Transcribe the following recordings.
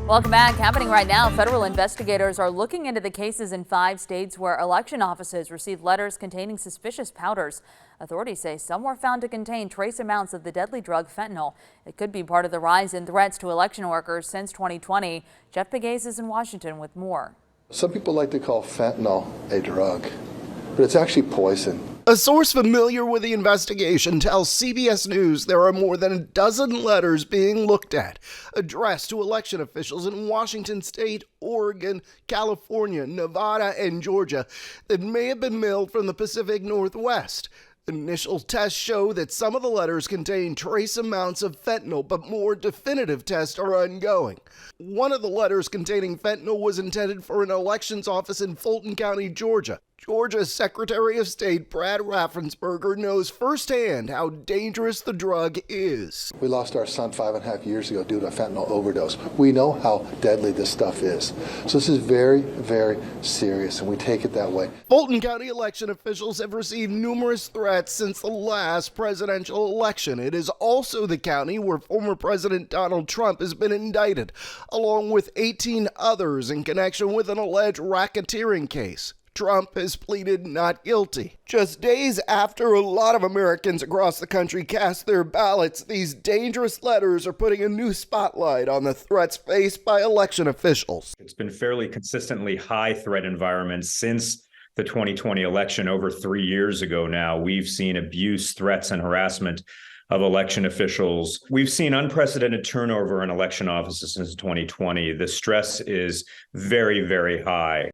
Welcome back. Happening right now, federal investigators are looking into the cases in 5 states where election offices received letters containing suspicious powders. Authorities say some were found to contain trace amounts of the deadly drug fentanyl. It could be part of the rise in threats to election workers since 2020. Jeff Pegues is in Washington with more. Some people like to call fentanyl a drug, but it's actually poison. A source familiar with the investigation tells CBS News there are more than a dozen letters being looked at, addressed to election officials in Washington State, Oregon, California, Nevada, and Georgia that may have been mailed from the Pacific Northwest. Initial tests show that some of the letters contain trace amounts of fentanyl, but more definitive tests are ongoing. One of the letters containing fentanyl was intended for an elections office in Fulton County, Georgia. Georgia's Secretary of State Brad Raffensperger knows firsthand how dangerous the drug is. We lost our son 5.5 years ago due to a fentanyl overdose. We know how deadly this stuff is. So this is very, very serious, and we take it that way. Fulton County election officials have received numerous threats since the last presidential election. It is also the county where former President Donald Trump has been indicted, along with 18 others in connection with an alleged racketeering case. Trump has pleaded not guilty. Just days after a lot of Americans across the country cast their ballots, these dangerous letters are putting a new spotlight on the threats faced by election officials. It's been fairly consistently high threat environment since the 2020 election. Over 3 years ago now, we've seen abuse, threats, and harassment of election officials. We've seen unprecedented turnover in election offices since 2020. The stress is very, very high.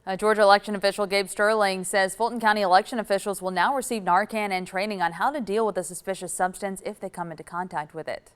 A Georgia election official, Gabe Sterling, says Fulton County election officials will now receive Narcan and training on how to deal with a suspicious substance if they come into contact with it.